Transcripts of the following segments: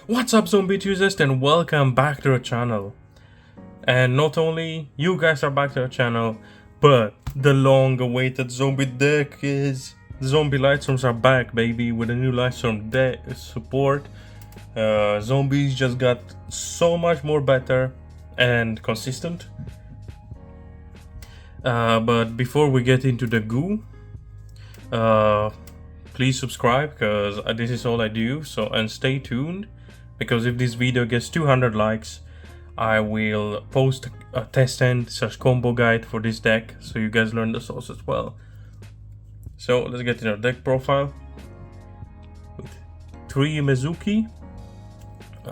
What's up, zombie enthusiasts, and welcome back to our channel. And not only you guys are back to our channel, but the long-awaited zombie deck is zombie Lightsworms are back, baby, with a new Lightsworm deck support. Zombies just got so much more better and consistent. But before we get into the goo, please subscribe, because this is all I do. And stay tuned, because if this video gets 200 likes, I will post a test end / combo guide for this deck, so you guys learn the sauce as well. So let's get in our deck profile. With 3 Mezuki.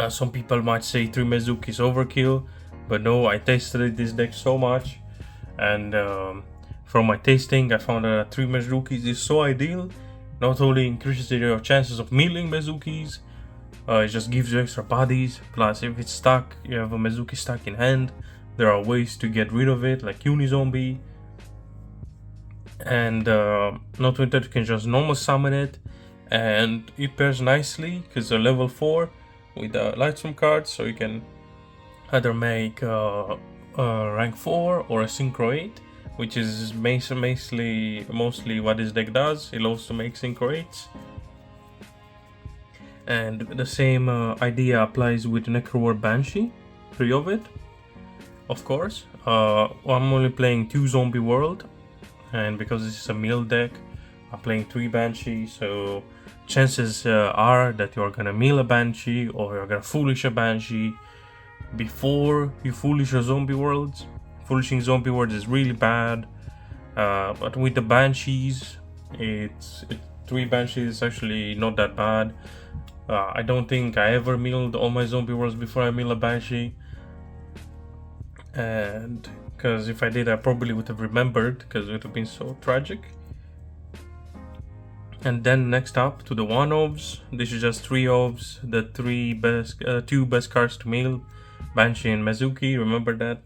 Some people might say 3 Mezuki is overkill, but no, I tested this deck so much, and from my testing I found that 3 Mezukis is so ideal. Not only increases your chances of milling Mezukis, it just gives you extra bodies. Plus, if it's stuck, you have a Mezuki stuck in hand, there are ways to get rid of it, like Unizombie. And not only that, you can just normal summon it, and it pairs nicely because they're level 4 with the Lightsworm cards, so you can either make rank 4 or a Synchro 8, which is mostly what this deck does. It loves to make Synchro 8s. And the same idea applies with Necrowar Banshee, 3 of it, of course. I'm only playing 2 Zombie World, and because this is a mill deck, I'm playing 3 Banshee, so chances are that you're gonna mill a Banshee or you're gonna foolish a Banshee before you foolish your Zombie Worlds. Foolishing Zombie Worlds is really bad, but with the Banshees, 3 Banshees is actually not that bad. I don't think I ever milled all my Zombie Worlds before I mill a Banshee, and because if I did, I probably would have remembered, because it would have been so tragic. And then next up to the 1 OBS. This is just 3 OBS, the 2 best cards to mill, Banshee and Mezuki, remember that.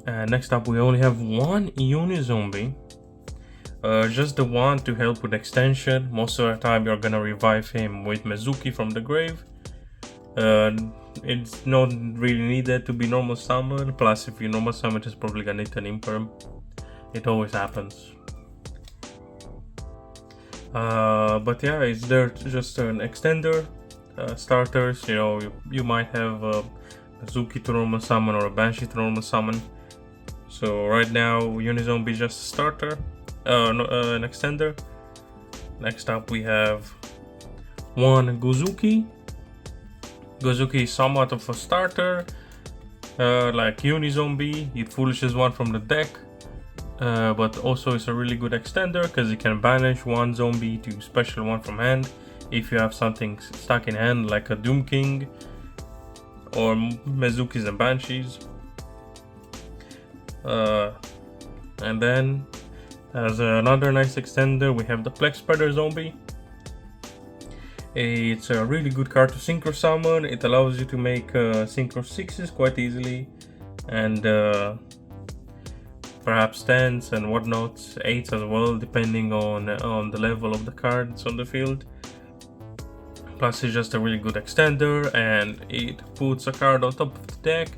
And next up we only have 1 Unizombie, just the one to help with extension. Most of the time you're gonna revive him with Mezuki from the grave. It's not really needed to be normal summon, plus if you normal summon, it's probably gonna need an imperm. It always happens. But yeah, it's there just an extender. Starters, you might have a Mezuki to normal summon or a Banshee to normal summon. So right now Unizombie is just a starter, an extender. Next up we have 1 Gozuki. Gozuki is somewhat of a starter, like Unizombie. It foolishes 1 from the deck, but also it's a really good extender because it can banish 1 zombie to special 1 from hand if you have something stuck in hand, like a Doom King or Mezukis and Banshees. And then as another nice extender, we have the Plex Spreader Zombie. It's a really good card to Synchro Summon. It allows you to make Synchro 6s quite easily, and perhaps 10s and whatnot, 8s as well, depending on the level of the cards on the field. Plus, it's just a really good extender, and it puts a card on top of the deck,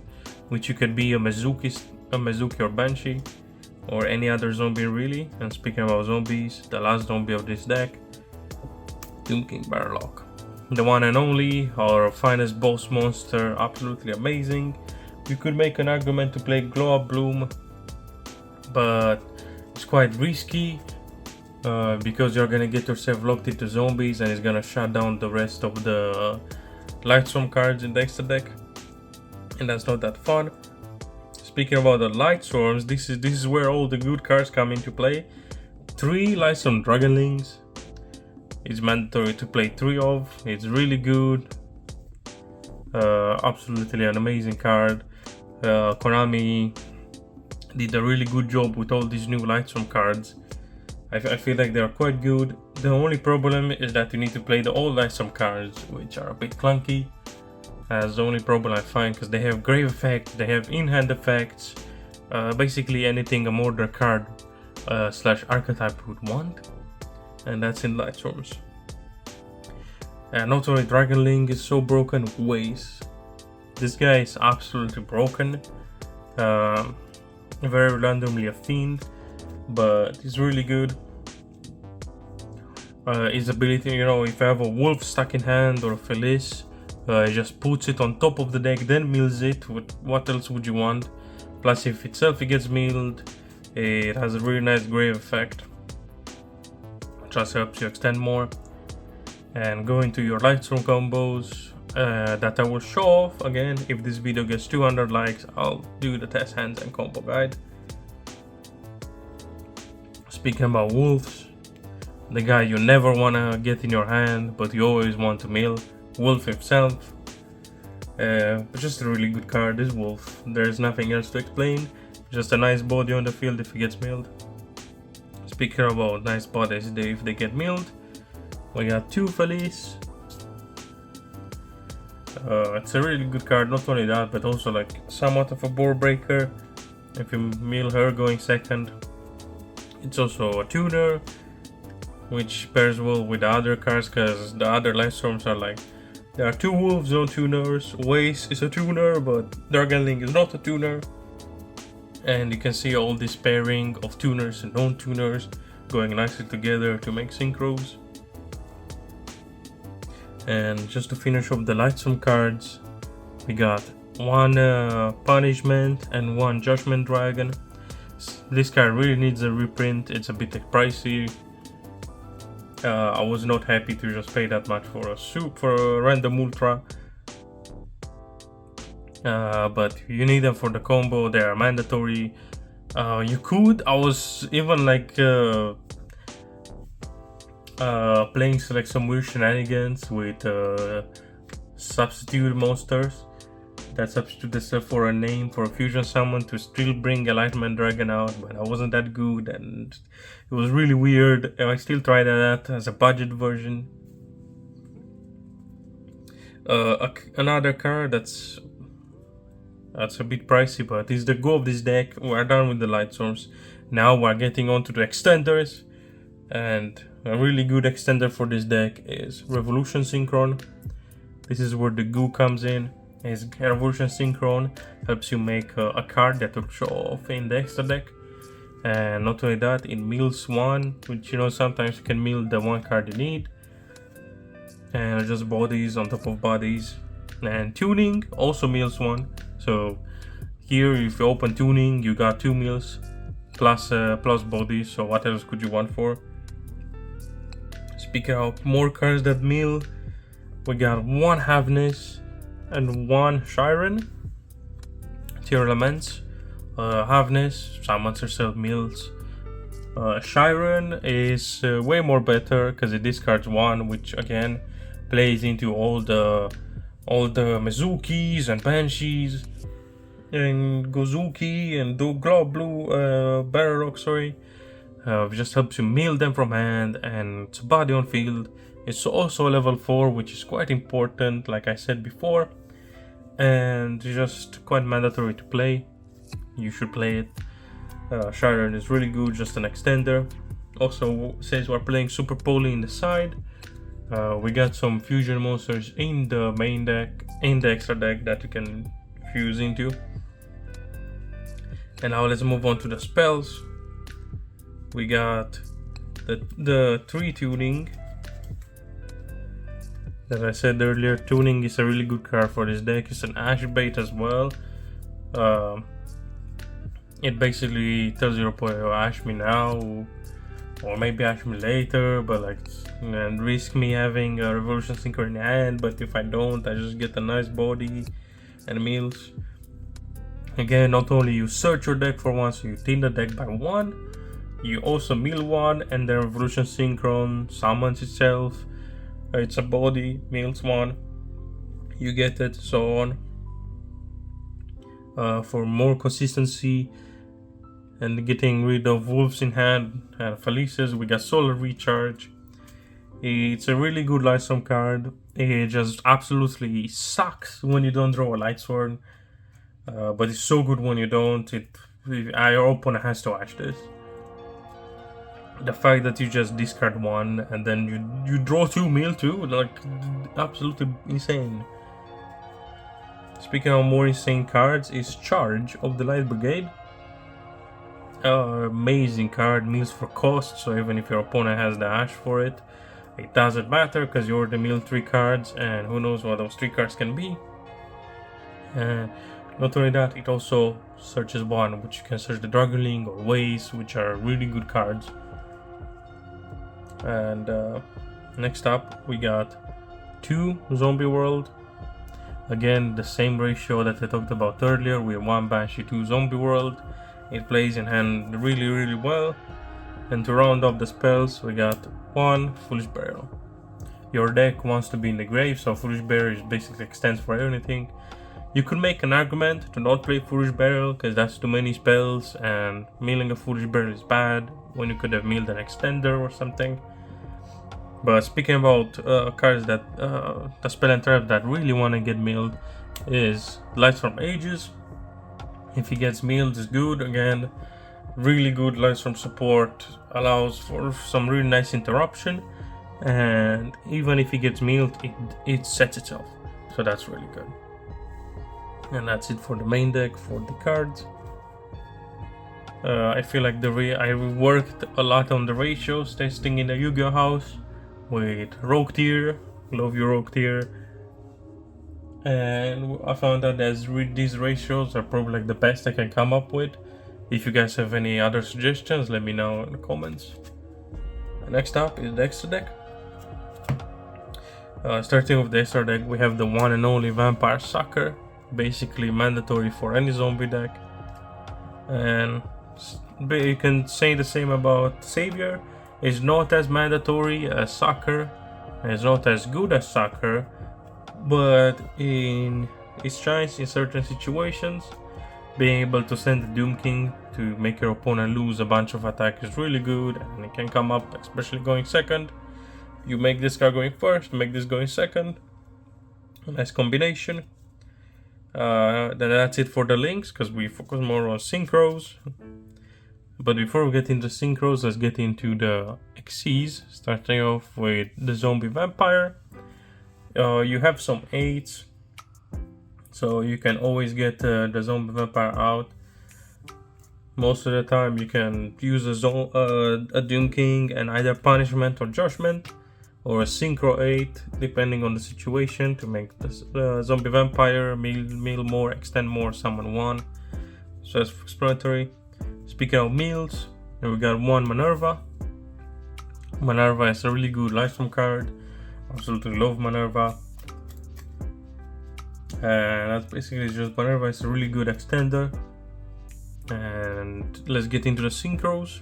which you could be a Mezuki or Banshee, or any other zombie really. And speaking about zombies, the last zombie of this deck, Doom King Barlock, the one and only, our finest boss monster, absolutely amazing. You could make an argument to play Glow Up Bloom, but it's quite risky, because you're gonna get yourself locked into zombies and it's gonna shut down the rest of the Lightsworm cards in the extra deck, and that's not that fun. Speaking about the Lightsworms, this is where all the good cards come into play. 3 Lightsworm Dragonlings. It's mandatory to play 3 of. It's really good. Absolutely an amazing card. Konami did a really good job with all these new Lightsworm cards. I feel like they're quite good. The only problem is that you need to play the old Lightsworm cards, which are a bit clunky. That's the only problem I find, because they have grave effects, they have in-hand effects, basically anything a Murder card / archetype would want, and that's in Lightsworms. And not only Dragon Link is so broken, Waze. This guy is absolutely broken. Very randomly a fiend, but he's really good. His ability, you know, if you have a wolf stuck in hand or a Felice, he just puts it on top of the deck, then mills it. What else would you want? Plus, if itself it gets milled, it has a really nice grave effect, which just helps you extend more. And go into your Lightsworn combos that I will show off again. If this video gets 200 likes, I'll do the test hands and combo guide. Speaking about wolves, the guy you never wanna get in your hand, but you always want to mill, Wolf himself. Just a really good card, this Wolf. There's nothing else to explain. Just a nice body on the field if he gets milled. Speaking about nice bodies if they get milled, we got 2 Felice. It's a really good card, not only that, but also like somewhat of a board breaker. If you mill her going second. It's also a tuner, which pairs well with the other cards, because the other Lightstorms are like, there are 2 wolves, no tuners. Waze is a tuner, but Dragon Link is not a tuner. And you can see all this pairing of tuners and non-tuners going nicely together to make synchros. And just to finish off the Lightstorm cards, we got 1 Punishment and 1 Judgment Dragon. This card really needs a reprint, it's a bit pricey. I was not happy to just pay that much for a random ultra. But you need them for the combo, they are mandatory. You could, I was even like playing like some weird shenanigans with substitute monsters that substitute themselves for a name for a fusion summon to still bring a Lightman Dragon out, but I wasn't that good and it was really weird. I still tried that as a budget version. Another card that's a bit pricey, but is the go of this deck. We're done with the Lightstorms. Now we're getting on to the extenders, and a really good extender for this deck is Revolution Synchron. This is where the goo comes in. His Revolution Synchron helps you make a card that will show off in the extra deck. And not only that, it mills 1, which, you know, sometimes you can mill the 1 card you need. And just bodies on top of bodies. And tuning also mills 1. So here, if you open tuning, you got 2 mills plus bodies. So what else could you want for? Speaking of more cards that mill, we got 1 Havness and 1 Shiren. Tier elements. Havness summons herself, mills. Shiren is way more better because it discards 1, which again plays into all the Mizukis and Banshees and Gozuki and Glob Blue Barrock, sorry. Just helps you mill them from hand, and it's body on field. It's also level 4, which is quite important, like I said before, and just quite mandatory to play. You should play it. Shiren is really good, just an extender. Also, since we're playing Super Poly in the side, we got some fusion monsters in the main deck, in the extra deck that you can fuse into. And now let's move on to the spells. We got the 3 tuning. As I said earlier, tuning is a really good card for this deck. It's an Ash bait as well. It basically tells your opponent, oh, Ash me now, or maybe Ash me later, but like, and risk me having a Revolution Synchro in hand, but if I don't, I just get a nice body and mills. Again, not only you search your deck for 1, so you thin the deck by 1, you also mill 1, and the Revolution Synchron summons itself. It's a body, mills 1, you get it, so on. For more consistency and getting rid of wolves in hand and Felices, we got Solar Recharge. It's a really good Lightstorm card. It just absolutely sucks when you don't draw a Lightsworn, but it's so good when you don't. Your opponent has to watch this. The fact that you just discard one and then you draw 2 mill too, like absolutely insane. Speaking of more insane cards, is Charge of the Light Brigade. Amazing card, mills for cost, so even if your opponent has the Ash for it, it doesn't matter because you already mill 3 cards, and who knows what those 3 cards can be. And not only that, it also searches 1, which you can search the Dragonling or Ways, which are really good cards. And next up, we got 2 Zombie World. Again, the same ratio that I talked about earlier with 1 Banshee, 2 Zombie World. It plays in hand really well. And to round up the spells, we got 1 Foolish Burial. Your deck wants to be in the grave, so Foolish Burial basically extends for anything. You could make an argument to not play Foolish Burial because that's too many spells, and milling a Foolish Burial is bad when you could have milled an extender or something. But speaking about cards that the spell and trap that really want to get milled is Lightsworn Aegis. If he gets milled, it's good. Again, really good Lightsworn support, allows for some really nice interruption, and even if he gets milled, it sets itself, so that's really good. And that's it for the main deck for the cards. I feel like I worked a lot on the ratios, testing in the Yu-Gi-Oh house with Rogue Tier, love your Rogue Tier, and I found out that these ratios are probably like the best I can come up with. If you guys have any other suggestions, let me know in the comments. Next up is the extra deck. Starting with the extra deck, we have the one and only Vampire Sucker, basically mandatory for any zombie deck. And you can say the same about Savior. It's not as mandatory as Sucker, and it's not as good as Sucker, but it shines in certain situations. Being able to send the Doom King to make your opponent lose a bunch of attack is really good, and it can come up, especially going second. You make this card going first, make this going second. Nice combination. Then that's it for the links, because we focus more on synchros. But before we get into synchros, let's get into the XCs, starting off with the Zombie Vampire. You have some 8s, so you can always get the Zombie Vampire out. Most of the time you can use a Doom King and either Punishment or Judgment, or a Synchro 8, depending on the situation, to make the Zombie Vampire mill more, extend more, summon 1. So that's explanatory. Speaking of mills, we got 1 Minerva. Minerva is a really good Lightsworn card. Absolutely love Minerva. And that's basically just Minerva is a really good extender. And let's get into the synchros.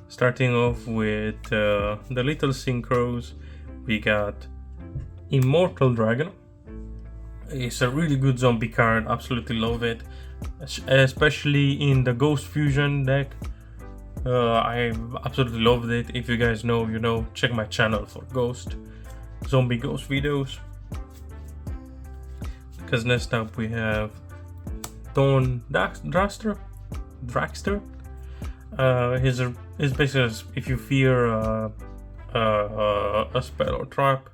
Starting off with the little synchros, we got Immortal Dragon. It's a really good zombie card, absolutely love it, especially in the Ghost Fusion deck. I absolutely loved it. If you guys know, you know, check my channel for zombie ghost videos. Because next up we have Dawn Dragster. He's basically, if you fear a spell or trap,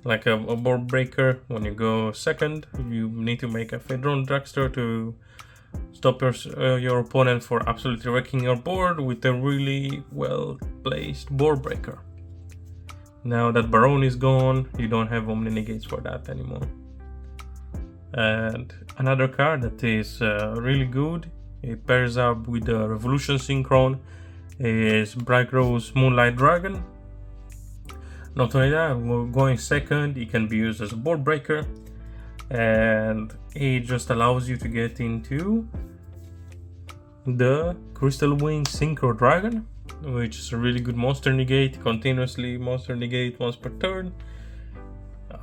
like a board breaker, when you go second, you need to make a Dawn Dragster to stop your opponent for absolutely wrecking your board with a really well placed board breaker. Now that Baron is gone, you don't have Omni Negates for that anymore. And another card that is really good, it pairs up with the Revolution Synchron, is Bright Rose Moonlight Dragon. Not only that, going second, it can be used as a board breaker, and it just allows you to get into the Crystal Wing Synchro Dragon, which is a really good monster negate, continuously monster negate once per turn.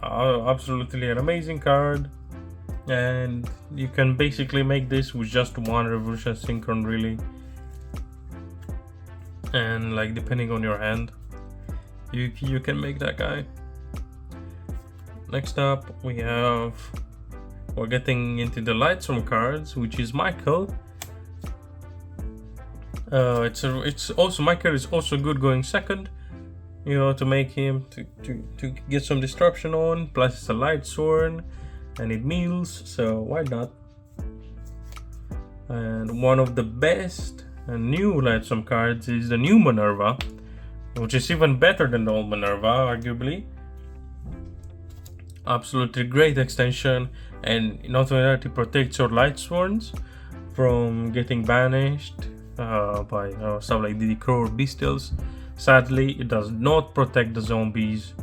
Absolutely an amazing card, and you can basically make this with just 1 Revolution Synchron really, and like depending on your hand, you can make that guy. Next up we're getting into the Lightsworn cards, which is Michael. It's also my card is also good going second. You know, to make him to get some disruption on. Plus it's a Lightsworn, and it meals, so why not? And one of the best new Lightsworn cards is the new Minerva, which is even better than the old Minerva, arguably. Absolutely great extension, and not only that, it protects your Lightsworns from getting banished by stuff like DD Crow or Bestials. Sadly, it does not protect the zombies,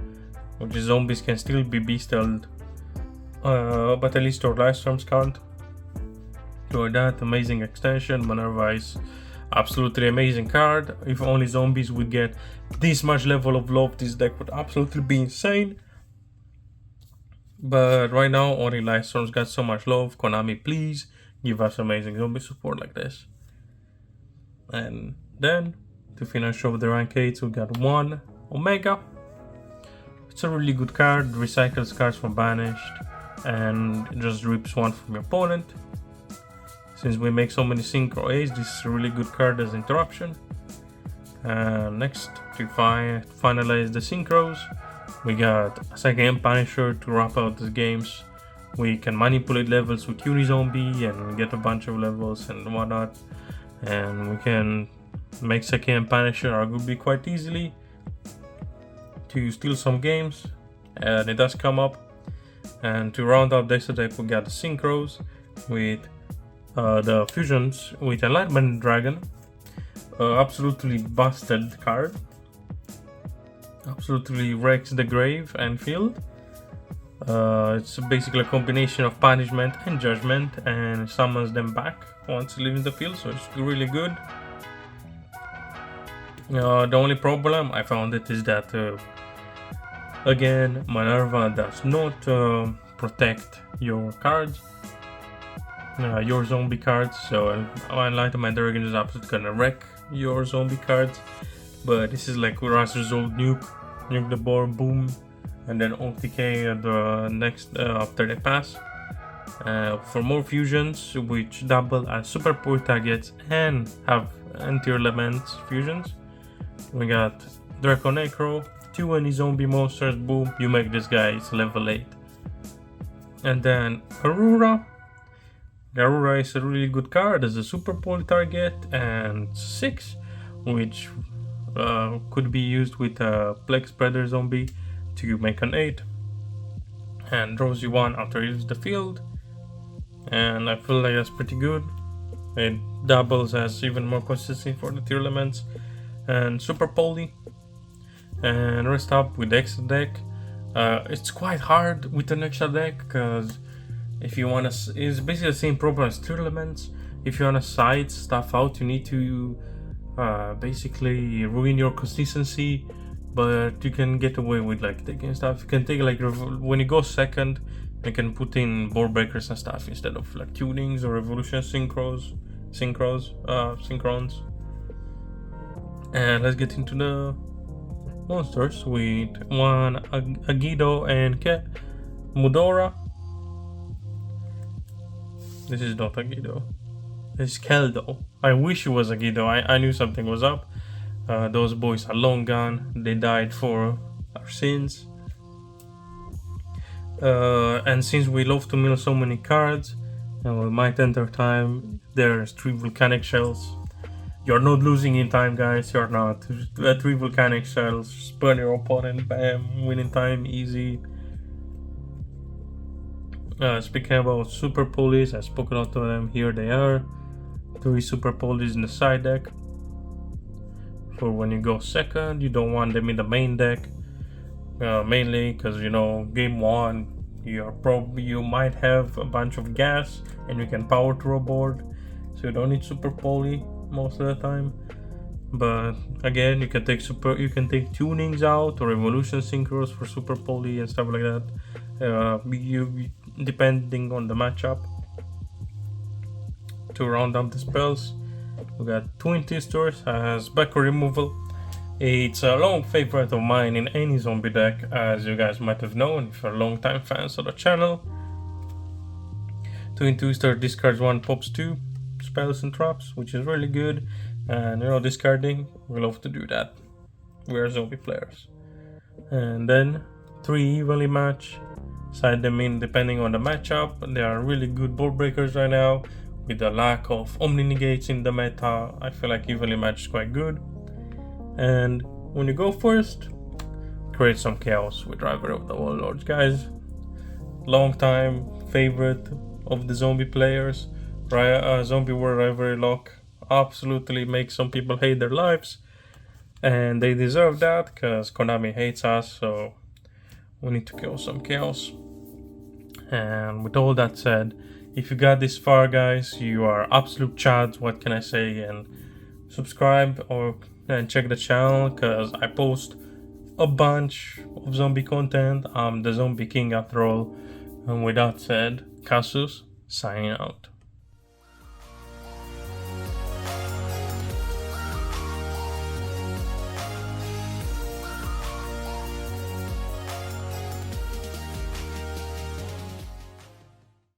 which is zombies can still be bestialed, but at least your Lightstorms can't. So that amazing extension, Minerva is absolutely amazing card. If only zombies would get this much level of love, this deck would absolutely be insane. But right now, only Lightstorms got so much love. Konami, please give us amazing zombie support like this. And then, to finish off the rank 8, we got 1 Omega. It's a really good card, recycles cards from banished, and it just rips 1 from your opponent. Since we make so many Synchro A's, this is a really good card as interruption. And next, to finalize the Synchros, we got a second Punisher to wrap out the games. We can manipulate levels with Unizombie and get a bunch of levels and whatnot. And we can make second Punisher arguably quite easily to steal some games. And it does come up. And to round out this deck, we got the Synchros with the fusions with Enlightenment Dragon. Absolutely busted card. Absolutely wrecks the grave and field. It's basically a combination of punishment and judgment, and summons them back once leaving the field, so it's really good. The only problem I found it is that again, Minerva does not protect your cards, your zombie cards. So Enlightenment Dragon is absolutely gonna wreck your zombie cards. But this is like Last Result nuke the board, boom, and then OTK at the next after they pass. For more fusions, which double as super power targets and have anti-elements fusions, we got Draco Necro, 2 any zombie monsters, boom, you make this guy level 8. And then Aurora. Aurora is a really good card as a super poly target, and 6, which could be used with a Plague Spreader zombie to make an 8, and draws you 1 after it leaves the field. And I feel like that's pretty good. It doubles as even more consistent for the tier elements and super poly. And rest up with the extra deck. It's quite hard with an extra deck because if you want to, it's basically the same problem as tier elements. If you want to side stuff out, you need to basically ruin your consistency, but you can get away with like taking stuff. You can take like when you go second, you can put in board breakers and stuff instead of like tunings or evolution synchrons. And let's get into the monsters with 1 Agido and Mudora. This is not Agido. This is Keldo. I wish it was Agido. I knew something was up. Those boys are long gone. They died for our sins. And since we love to mill so many cards, and we might enter time, there's 3 volcanic shells. You're not losing in time, guys. You're not. 3 volcanic shells. Spurn your opponent. Bam. Winning time. Easy. Speaking about super polies, I spoke a lot of them. Here they are. 3 super polies in the side deck. For when you go second, you don't want them in the main deck. Mainly because, you know, game 1, you might have a bunch of gas and you can power through a board, so you don't need super poly most of the time. But again, you can take tunings out or evolution synchros for super poly and stuff like that. Depending on the matchup. To round up the spells, we got Twin Twisters as backward removal. It's a long favorite of mine in any zombie deck, as you guys might have known if you're long time fans of the channel. Twin Twister discards 1, pops 2 spells and traps, which is really good. And discarding, we love to do that. We are zombie players. And then 3 evenly match, side them in depending on the matchup. They are really good ball breakers right now. With the lack of Omni Negates in the meta, I feel like evenly match is quite good. And when you go first, create some chaos with Driver of the Warlords, guys. Long time favorite of the zombie players. Zombie War Rivalry Lock absolutely makes some people hate their lives, and they deserve that because Konami hates us, so we need to kill some chaos. And with all that said, if you got this far, guys, you are absolute chads, what can I say? And subscribe and check the channel because I post a bunch of zombie content. I'm the zombie king after all. And with that said, Casus signing out.